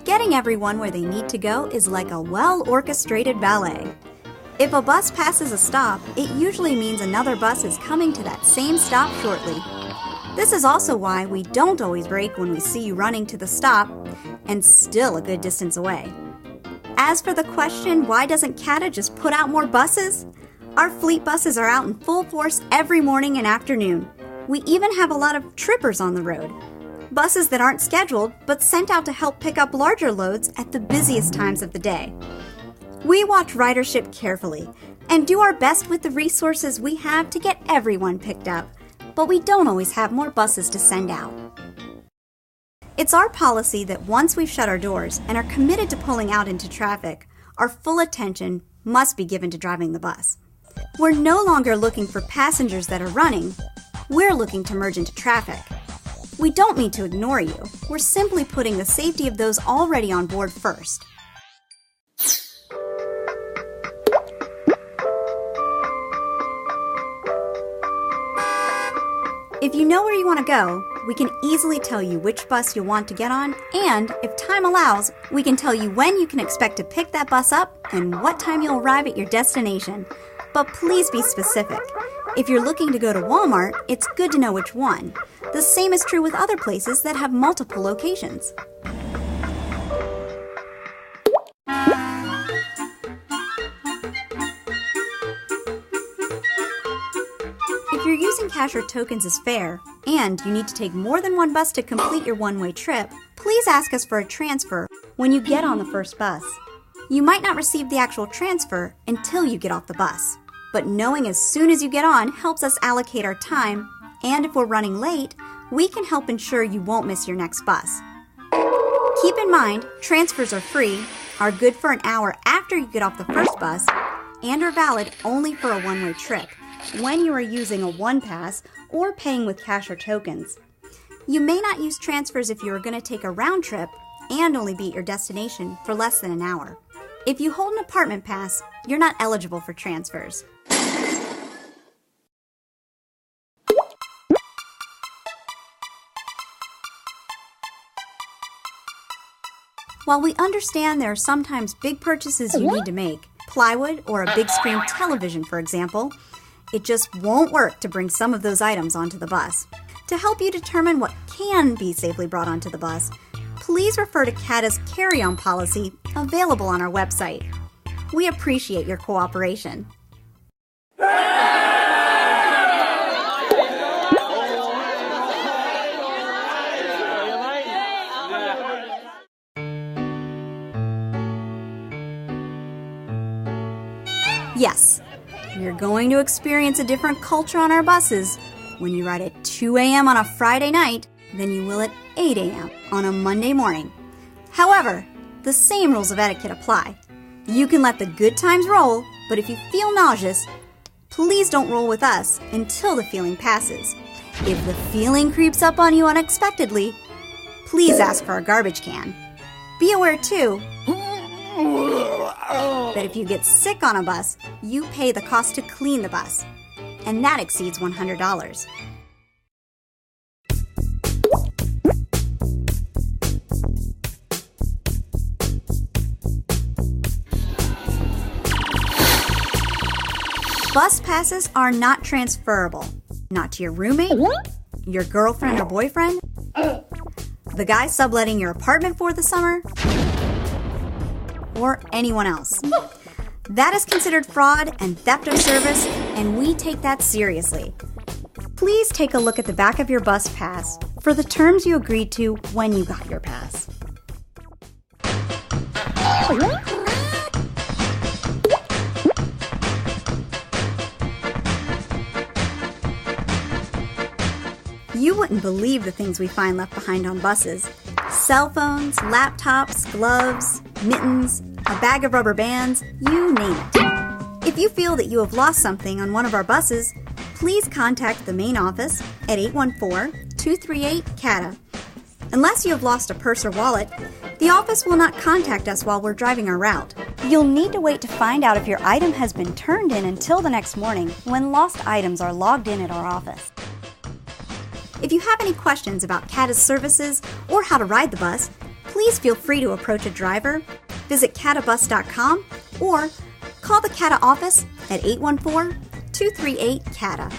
Getting everyone where they need to go is like a well-orchestrated ballet. If a bus passes a stop, it usually means another bus is coming to that same stop shortly. This is also why we don't always brake when we see you running to the stop and still a good distance away. As for the question, why doesn't CATA just put out more buses? Our fleet buses are out in full force every morning and afternoon. We even have a lot of trippers on the road. Buses that aren't scheduled, but sent out to help pick up larger loads at the busiest times of the day. We watch ridership carefully and do our best with the resources we have to get everyone picked up, but we don't always have more buses to send out. It's our policy that once we've shut our doors and are committed to pulling out into traffic, our full attention must be given to driving the bus. We're no longer looking for passengers that are running, we're looking to merge into traffic. We don't mean to ignore you, we're simply putting the safety of those already on board first. If you know where you want to go, we can easily tell you which bus you'll want to get on, and if time allows, we can tell you when you can expect to pick that bus up and what time you'll arrive at your destination. But please be specific. If you're looking to go to Walmart, it's good to know which one. The same is true with other places that have multiple locations. If you're using cash or tokens as fare, and you need to take more than one bus to complete your one-way trip, please ask us for a transfer when you get on the first bus. You might not receive the actual transfer until you get off the bus, but knowing as soon as you get on helps us allocate our time, and if we're running late, we can help ensure you won't miss your next bus. Keep in mind, transfers are free, are good for an hour after you get off the first bus, and are valid only for a one-way trip, when you are using a one-pass or paying with cash or tokens. You may not use transfers if you are going to take a round trip and only be at your destination for less than an hour. If you hold an apartment pass, you're not eligible for transfers. While we understand there are sometimes big purchases you need to make, plywood or a big screen television, for example, it just won't work to bring some of those items onto the bus. To help you determine what can be safely brought onto the bus, please refer to CATA's carry-on policy available on our website. We appreciate your cooperation. Yes, you're going to experience a different culture on our buses when you ride at 2 a.m. on a Friday night than you will at 8 a.m. on a Monday morning. However, the same rules of etiquette apply. You can let the good times roll, but if you feel nauseous, please don't roll with us until the feeling passes. If the feeling creeps up on you unexpectedly, please ask for a garbage can. Be aware, too, that if you get sick on a bus, you pay the cost to clean the bus, and that exceeds $100. Bus passes are not transferable. Not to your roommate, your girlfriend or boyfriend, the guy subletting your apartment for the summer, or anyone else. That is considered fraud and theft of service, and we take that seriously. Please take a look at the back of your bus pass for the terms you agreed to when you got your pass. You wouldn't believe the things we find left behind on buses. Cell phones, laptops, gloves, mittens, a bag of rubber bands, you name it. If you feel that you have lost something on one of our buses, please contact the main office at 814-238-CATA. Unless you have lost a purse or wallet, the office will not contact us while we're driving our route. You'll need to wait to find out if your item has been turned in until the next morning when lost items are logged in at our office. If you have any questions about CATA's services or how to ride the bus, please feel free to approach a driver, visit catabus.com, or call the CATA office at 814-238-CATA.